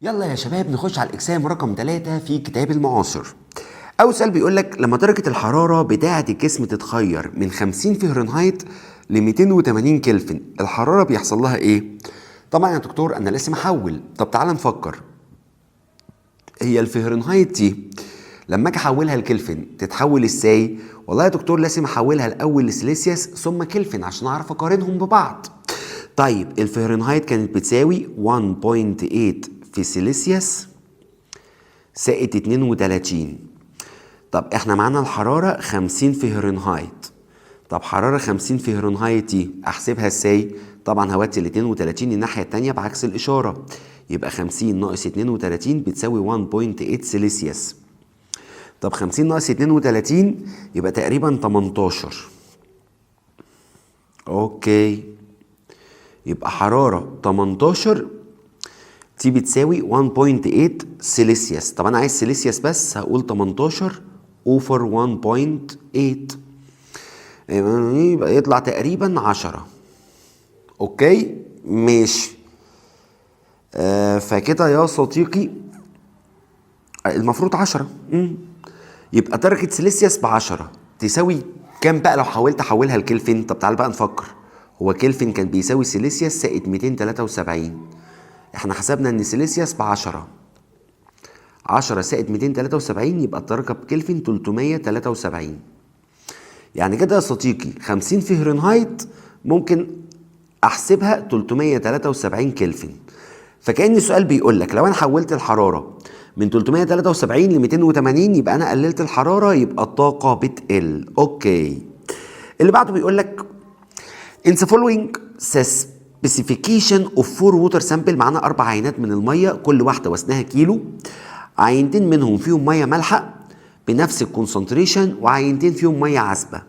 يلا يا شباب نخش على الإجسام رقم 3 في كتاب المعاصر. أول سؤال بيقول لك لما درجة الحرارة بتاعة الجسم تتغير من 50 فهرنهايت ل 280 كلفن، الحرارة بيحصل لها إيه؟ طبعا يا دكتور أنا لازم أحول. طب تعال نفكر. هي الفهرنهايت دي لما أجي أحولها لكلفن تتحول إزاي؟ والله يا دكتور لازم أحولها الأول لسيليسيوس ثم كلفن عشان أعرف أقارنهم ببعض. طيب الفهرنهايت كانت بتساوي 1.8 في سيليسيوس زائد 32. طب احنا معانا الحرارة 50 فهرنهايت. طب حرارة 50 فهرنهايت دي احسبها ازاي؟ طبعا هودي ال 32 الناحية التانية بعكس الإشارة، يبقى 50 ناقص 32 بتساوي 1.8 سيليسيوس. طب 50 ناقص 32 يبقى تقريبا 18. اوكي، يبقى حرارة 18 دي بتساوي 1.8 سيليسيوس. طب انا عايز سيليسيوس بس هقول 18 اوفر 1.8 يبقى يطلع تقريبا 10. اوكي ماشي. فكده يا صديقي المفروض 10. يبقى درجة سيليسيوس ب10 تساوي كام بقى لو حاولت احولها لكلفن؟ طب تعال بقى نفكر. هو كلفن كان بيساوي سيليسيوس زائد 273. احنا حسبنا ان سيليسيوس ب10، 10 زائد 273 يبقى الدرجة بكلفن 373. يعني كده يا صديقي 50 فهرنهايت ممكن احسبها 373 كلفن. فكأن السؤال بيقول لك لو انا حولت الحرارة من 373 ل 280 يبقى انا قللت الحرارة، يبقى الطاقة بتقل. اوكي، اللي بعده بيقول لك in the following specification of 4 water sample. معانا 4 عينات من المية كل واحدة وزنها كيلو. عينتين منهم فيهم مية مالحة بنفس الكونسنتريشن وعينتين فيهم مية عذبة.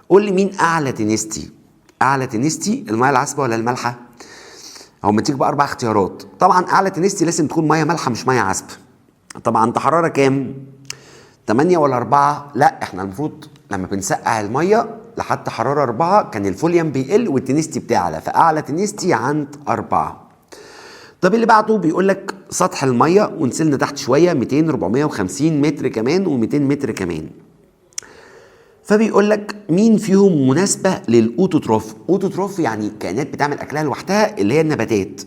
قول لي مين أعلى تنستي؟ أعلى تنستي المية العذبة ولا المالحة؟ هو مديك بقى 4 اختيارات. طبعا أعلى تنستي لازم تكون مية مالحة مش مية عذبة. طبعا أنت حرارة كام؟ 8 ولا 4؟ لا احنا المفروض لما بنسقع المية لحد حرارة 4 كان الفوليوم بيقل والتنستي بتعلى، فأعلى تنستي عند 4. طب اللي بعده بيقول لك سطح المية ونزلنا تحت شوية 200 450 متر كمان و200 متر كمان. فبيقول لك مين فيهم مناسبة للأوتوتروف؟ أوتوتروف يعني كائنات بتعمل أكلها لوحدها، اللي هي النباتات.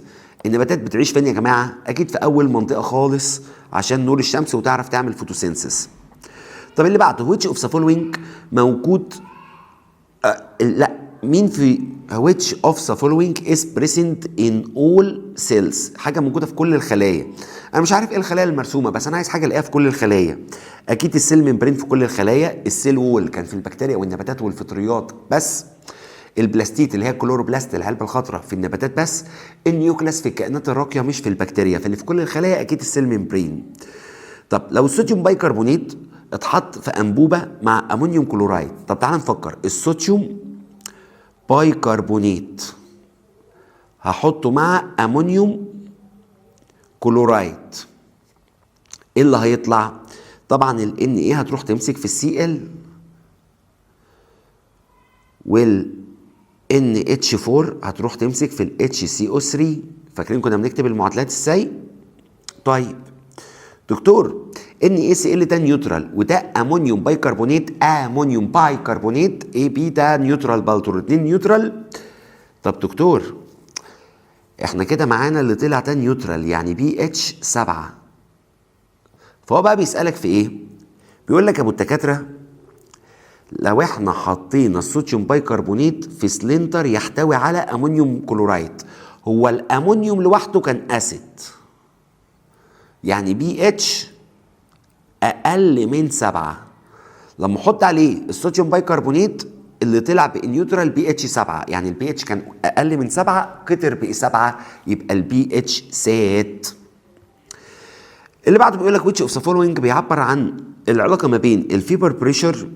النباتات بتعيش فين يا جماعة؟ أكيد في أول منطقة خالص عشان نور الشمس وتعرف تعمل فوتوسينثيس. طب اللي بعده which of the following موجود لا مين في which of the following is present in all cells؟ حاجة موجودة في كل الخلايا. أنا مش عارف إيه الخلايا المرسومة، بس أنا عايز حاجة ألاقيها في كل الخلايا. أكيد السيل ممبرين في كل الخلايا، السيل وول كان في البكتيريا والنباتات والفطريات بس، البلاستيت اللي هي الكلوروبلاست العلبة الخضراء في النباتات بس، النيوكلاس في الكائنات الراقية مش في البكتيريا، فاللي في كل الخلايا أكيد السيل ممبرين. طب لو الصوديوم بايكربونات اتحط في أنبوبة مع أمونيوم كلورايد، طب تعال نفكر. الصوديوم بايكربونات هحطه مع أمونيوم كلورايد، ايه اللي هيطلع؟ طبعا ال Na هتروح تمسك في الCl وال NH4 هتروح تمسك في ال HCO3. فاكرين كنا بنكتب المعادلات ازاي؟ طيب دكتور NaCl ده نيوترال وده امونيوم بايكربونات، امونيوم بايكربونات AB ده نيوترال برضه، الاتنين نيوترال. طب دكتور احنا كده معانا اللي طلع ده نيوترال يعني BH7. فهو بقى بيسألك في ايه؟ بيقول لك يا ابو الدكاتره لو احنا حطينا الصوديوم بايكربونات في سلندر يحتوي على امونيوم كلورايد، هو الامونيوم لوحده كان اسيد يعني BH اقل من 7، لما احط عليه الصوديوم بايكربونات اللي طلع بنيوترال BH7 يعني البي اتش كان اقل من 7 كتر بقي 7 يبقى البي اتش زاد. اللي بعده بيقول لك which of the following بيعبر عن العلاقه ما بين الفيبر بريشر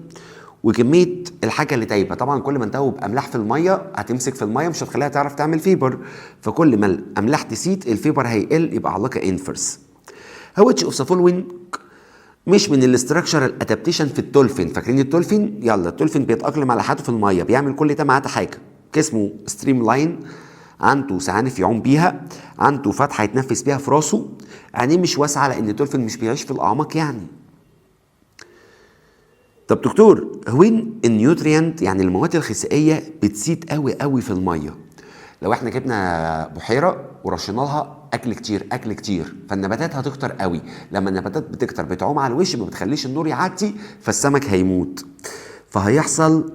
وكميه الحاجه اللي دايبه. طبعا كل ما انتهوا باملاح في الميه هتمسك في الميه مش هتخليها تعرف تعمل فيبر، فكل ما الاملاح تزيد الفيبر هيقل، يبقى علاقه انفرس. which of the following مش من الاستراكشرال ادابتيشن في الدولفين؟ فاكرين الدولفين؟ يلا الدولفين بيتاقلم على حياته في الميه، بيعمل كل ده ما عدا حاجه، جسمه ستريم لاين عنده سعانف يعوم بيها، عنده فتحه يتنفس بيها في راسه، عينيه مش واسعه لان الدولفين مش بيعيش في الاعماق يعني. طب دكتور، وين النيوتريانت يعني المواد الغذائيه بتزيد قوي قوي في الميه؟ لو احنا جبنا بحيره ورشينا لها اكل كتير اكل كتير، فالنباتات هتكتر قوي. لما النباتات بتكتر بتعوم على الوش، ما بتخليش النور يعدي، فالسمك هيموت. فهيحصل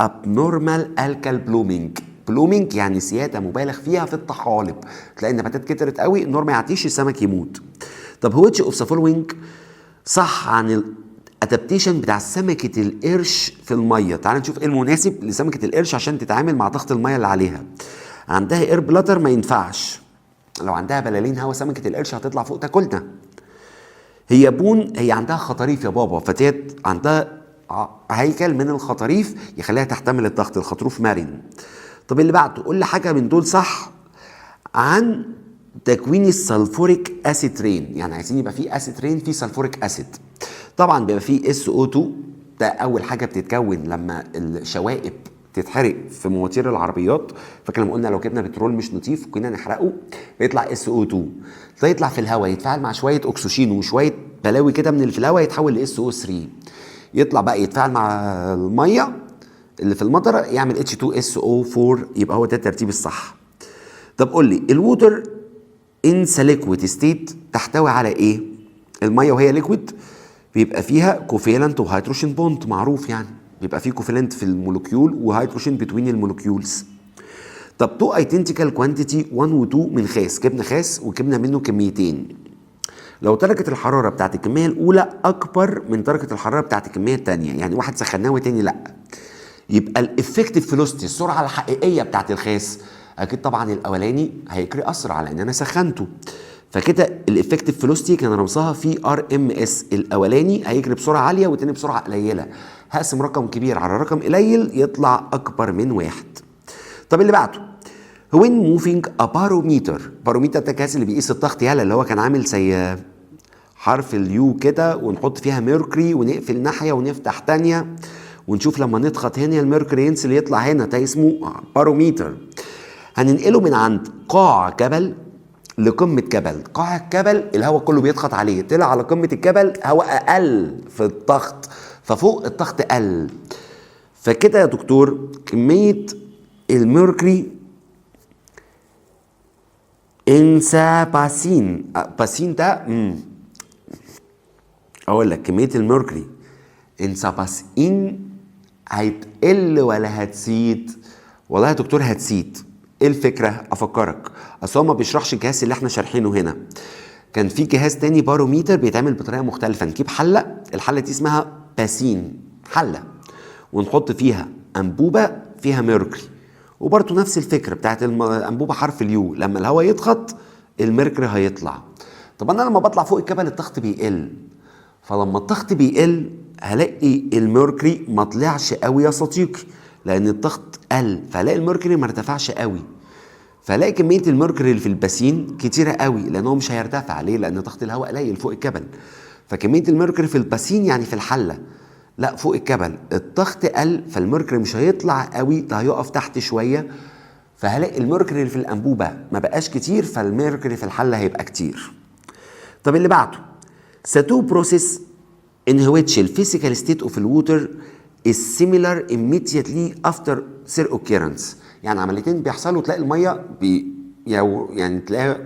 abnormal algal blooming. بلومينج يعني سياده مبالغ فيها في الطحالب، تلاقي النباتات كترت قوي، النور ما يعديش، السمك يموت. طب which of the following صح عن الادابتيشن بتاع سمكه القرش في الميه؟ تعال نشوف ايه المناسب لسمكه القرش عشان تتعامل مع ضغط الميه اللي عليها. عندها اير بلاتر ما ينفعش، لو عندها بلالين هوا سمكه القرش هتطلع فوق تاكلنا. هي بون، هي عندها خطاريف يا بابا، فتيت عندها هيكل من الخطاريف يخليها تحتمل الضغط، الخطروف مرن. طب اللي بعده قول لي حاجه من دول صح عن تكوين السلفوريك اسيد رين. يعني عايزين يبقى فيه اسيد رين فيه سلفوريك اسيد. طبعا بيبقى فيه SO2، ده اول حاجه بتتكون لما الشوائب تتحرق في مواتير العربيات. فاكر لما قلنا لو جبنا بترول مش نضيف كنا نحرقه بيطلع SO2، فيطلع في الهواء يتفاعل مع شويه اكسجين وشويه بلاوي كده من اللي في الهواء يتحول ل SO3، يطلع بقى يتفاعل مع الميه اللي في المطره يعمل H2SO4، يبقى هو ده الترتيب الصح. طب قول لي الووتر ان ليكويد ستيت تحتوي على ايه؟ الميه وهي ليكويد بيبقى فيها كوفيلنت وهيدروجين بوند، معروف يعني بيبقى فيه كوفيلنت في المولكيول وهيدروجين بتوين المولكيولز. طب تو ايدنتيكال كوانتيتي 1 و 2 من خاص، جبنا خاص وجبنا منه كميتين. لو درجه الحراره بتاعت الكميه الاولى اكبر من درجه الحراره بتاعت الكميه الثانيه، يعني واحد سخناه والتاني لا، يبقى الافكتيف فيلوسيتي السرعه الحقيقيه بتاعت الخاص اكيد طبعا الاولاني هيجري اسرع لان انا سخنته، فكده الافكتيف فيلوسيتي كان رمزها في RMS، الاولاني هيجري بسرعه عاليه والتاني بسرعه قليله، هقسم رقم كبير على رقم قليل يطلع اكبر من واحد. طب اللي بعده when moving a barometer، باروميتر ده الجهاز اللي بيقيس الضغط يالا، اللي هو كان عامل زي حرف اليو كده ونحط فيها ميركوري ونقفل ناحيه ونفتح تانيه ونشوف لما نضغط هنا الميركوري ينزل يطلع هنا، ده اسمه باروميتر. هننقله من عند قاع جبل لقمة جبل. قاع الجبل الهواء كله بيضغط عليه، طلع على قمة الجبل هواء أقل في الضغط، ففوق الضغط قل. فكده يا دكتور كمية الميركوري انسى باسين، باسين ده اقول لك كمية الميركوري انسى باسين هتقل ولا هتزيد؟ والله يا دكتور هتزيد. ايه الفكره؟ افكرك، اصل هو ما بيشرحش الجهاز اللي احنا شارحينه هنا، كان في جهاز تاني باروميتر بيتعمل بطريقه مختلفه. نجيب حله، الحله دي اسمها باسين، حله ونحط فيها انبوبه فيها ميركوري، وبرده نفس الفكره بتاعت الانبوبه حرف اليو، لما الهواء يضغط الميركوري هيطلع. طب انا لما بطلع فوق الجبل الضغط بيقل، فلما الضغط بيقل هلاقي الميركوري ما طلعش قوي يا صديقي لان الضغط قل، فهلاقي الميركوري ما ارتفعش قوي، فهلاقي كميه الميركوري اللي في الباسين كتيره قوي لان هو مش هيرتفع ليه؟ لان ضغط الهواء قليل فوق الجبل. فكميه الميركوري في الباسين يعني في الحله، لا فوق الجبل الضغط قل فالميركوري مش هيطلع قوي، ده هيقف تحت شويه، فهلاقي الميركوري اللي في الانبوبه ما بقاش كتير، فالميركوري في الحله هيبقى كتير. طب اللي بعده the two process in which the physical state of the water is similar immediately after their occurrence. يعني عمليتين بيحصلوا تلاقي الميه يعني تلاقي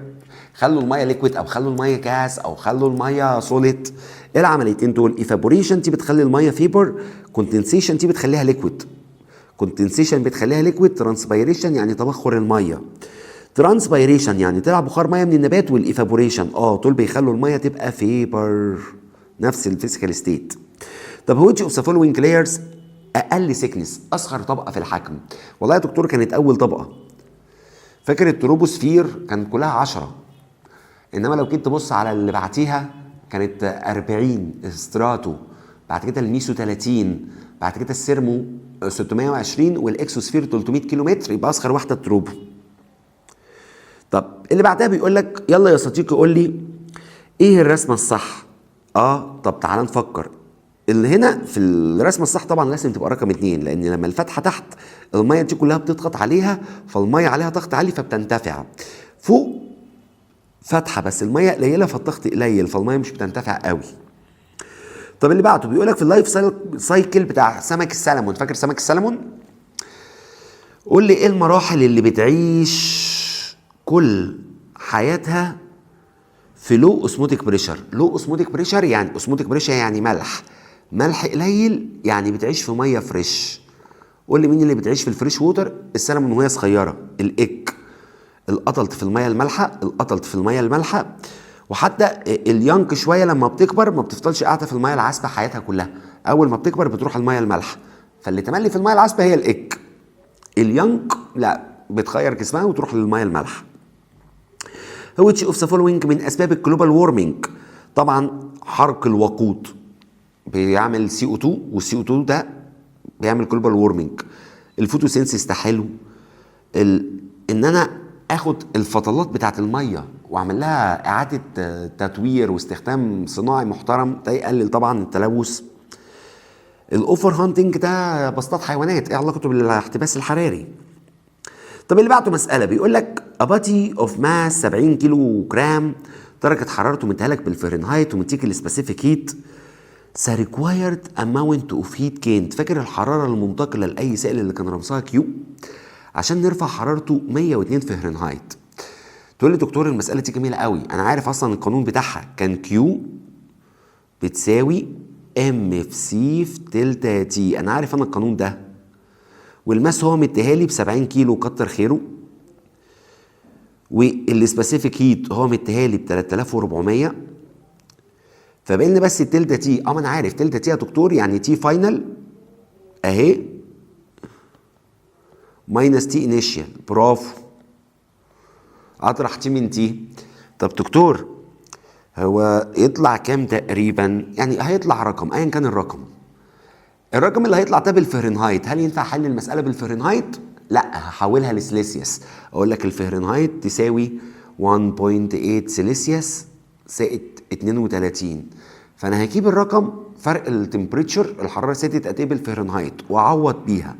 خلوا الميه ليكويد او خلوا الميه جاس او خلوا الميه سوليد. ايه العمليتين دول؟ evaporation دي بتخلي الميه فيبر، condensation دي بتخليها ليكويد. condensation بتخليها ليكويد، transpiration يعني تبخر الميه. ترانسبيريشن يعني طلع بخار ميه من النبات، والايفابوريشن دول بيخلوا الميه تبقى فيبر، نفس الفيزيكال ستيت. طب which of the following layers اقل سيكنس، اصغر طبقه في الحجم؟ والله يا دكتور كانت اول طبقه، فاكر التروبوسفير كانت كلها 10، انما لو جيت تبص على اللي بعتيها كانت 40 ستراتو، بعد كده الميسو 30، بعد كده السيرمو 620 والاكسوسفير 300 كيلو متر، يبقى اصغر واحده التروبو. طب اللي بعدها بيقول لك يلا يا صديقي قول لي ايه الرسمه الصح؟ طب تعال نفكر. اللي هنا في الرسمه الصح طبعا لازم تبقى رقم 2، لان لما الفتحه تحت الميه دي كلها بتضغط عليها، فالميه عليها ضغط عالي فبتنتفع. فوق فتحه بس الميه قليله فالضغط قليل فالميه مش بتنتفع قوي. طب اللي بعده بيقول لك في اللايف سايكل بتاع سمك السلمون، فاكر سمك السلمون؟ قول لي ايه المراحل اللي بتعيش كل حياتها في لو اوسموتيك بريشر. لو اوسموتيك بريشر يعني اوسموتيك بريشر يعني ملح قليل، يعني بتعيش في ميه فريش. قول لي مين اللي بتعيش في الفريش ووتر؟ السلمون وهي صغيره، الايك، القطلت في الميه المالحه، القطلت في الميه المالحه. وحتى اليانك شويه لما بتكبر ما بتفضلش قاعده في الميه العذبه حياتها كلها، اول ما بتكبر بتروح الميه المالحه، فاللي تملي في الميه العذبه هي الايك. اليانك لا، بتغير جسمها وتروح للميه المالحه. which of the following من اسباب الجلوبال وورمنج؟ طبعا حرق الوقود بيعمل CO2، والCO2 ده بيعمل جلوبال وورمنج. الفوتوسينسيس ده حلو. ان انا اخد الفضلات بتاعت الميه واعمل لها اعاده تدوير واستخدام صناعي محترم، ده يقلل طبعا التلوث. الاوفر هانتنج ده بسطات حيوانات، ايه علاقته بالاحتباس الحراري؟ طب اللي بعده مساله بيقول لك a body of mass 70 كيلو جرام، درجه حرارته مديها لك بالفahrenheit ومديك السبيسيفيك هيت. the required amount of heat gained، فاكر الحراره المنتقله لاي سائل اللي كان رمزها كيو؟ عشان نرفع حرارته 102 فahrenheit. تقول لي دكتور المساله دي جميله قوي، انا عارف اصلا القانون بتاعها كان كيو بتساوي ام في سي في تلتا تي، انا عارف انا القانون ده. والماس هو مديها لي ب 70 كيلو كتر خيره، والسبيسيفيك هيت هو مديها لي ب 3400، فبقى لي بس التلتا تي. ما انا عارف تلتا تي يا دكتور يعني تي فاينل اهي ماينس تي انيشال، برافو، اطرح تي من تي. طب دكتور هو يطلع كام تقريبا؟ يعني هيطلع رقم ايا كان الرقم اللي هيطلع ده بالفahrenheit. هل ينفع حل المساله بالفahrenheit؟ لا، هحولها لسليسيوس. اقول لك الفahrenheit تساوي 1.8 سيليسيوس زائد 32، فانا هجيب الرقم فرق التمبريتشر الحراره زادت قد ايه بالفahrenheit واعوض بيها،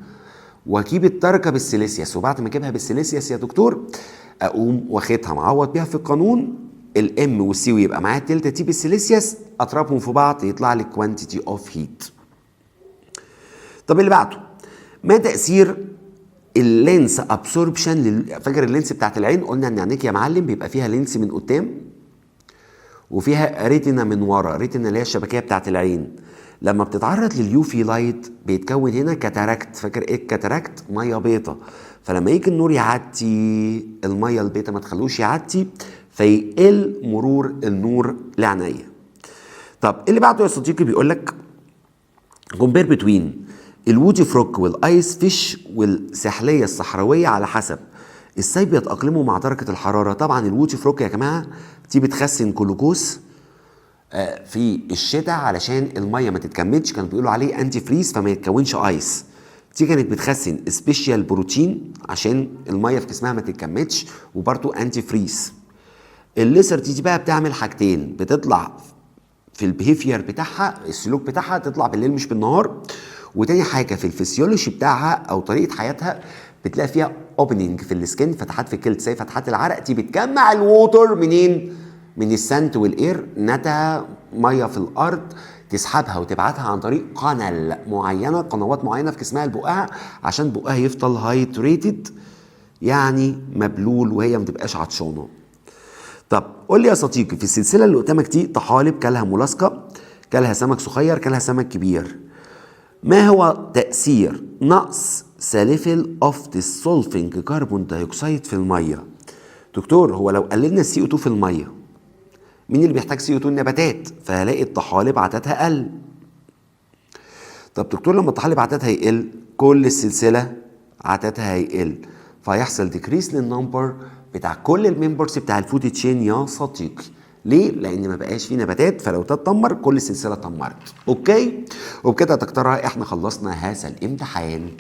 واجيب الدرجه بالسيليسيوس، وبعد ما اجيبها بالسيليسيوس يا دكتور اقوم واخدها معوض بيها في القانون الام والسي، ويبقى معايا التلتا تي بالسيليسيوس، اضربهم في بعض يطلع لي كوانتيتي اوف هيت. طب اللي بعده ما تاثير اللينس ابسوربشن فاكر اللينس بتاعت العين؟ قلنا ان عينيك يا معلم بيبقى فيها لينس من قدام وفيها ريتنا من ورا، ريتنا اللي هي الشبكيه بتاعت العين. لما بتتعرض لليوفي لايت بيتكون هنا كاتاراكت، فاكر ايه الكاتاراكت؟ ميه بيضه، فلما يجي النور يعدي الميه البيضه ما تخلوش يعدي فيقل مرور النور لعينيا. طب اللي بعده يا صديقي بيقول لك كومبير بتوين الوودي فروك والايس فيش والسحليه الصحراويه على حسب ازاي بيتاقلموا مع درجه الحراره. طبعا الوودي فروك يا جماعه دي بتخزن جلوكوز في الشتاء علشان الميه ما تتكملش، كانوا بيقولوا عليه انتي فريز فما يتكونش ايس. دي كانت بتخزن سبيشال بروتين عشان الميه في جسمها ما تتكملش، وبرده انتي فريز. الليسر دي بقى بتعمل حاجتين، بتطلع في البيهيفير بتاعها السلوك بتاعها تطلع بالليل مش بالنهار، وتاني حاجه في الفسيولوجي بتاعها او طريقه حياتها بتلاقي فيها اوبننج في السكن، فتحات في الجلد زي فتحات العرق. دي بتجمع الووتر منين؟ من السنت والاير، نتا ميه في الارض تسحبها وتبعتها عن طريق قنل معينه، قنوات معينه في جسمها لبقها عشان بقها يفضل هايدريتد يعني مبلول وهي ما تبقاش عطشانه. طب قول لي يا صديقي في السلسله اللي قدامك دي طحالب كلها مولاسكا، كلها سمك صغير، كلها سمك كبير، ما هو تأثير نقص ساليفيل اوف ديسولفينج كربون دايوكسيد في الميه؟ دكتور هو لو قللنا السي او 2 في الميه مين اللي بيحتاج سي او 2؟ النباتات، فهلاقي الطحالب عددها قل. طب دكتور لما الطحالب عددها يقل كل السلسله عددها هيقل، فهيحصل ديكريس للنمبر بتاع كل الممبرز بتاع الفود تشين يا صديقي. ليه؟ لان ما بقاش فيه نباتات، فلو تتدمر كل السلسله اتدمرت. اوكي؟ وبكده يا دكتوره احنا خلصنا هذا الامتحان.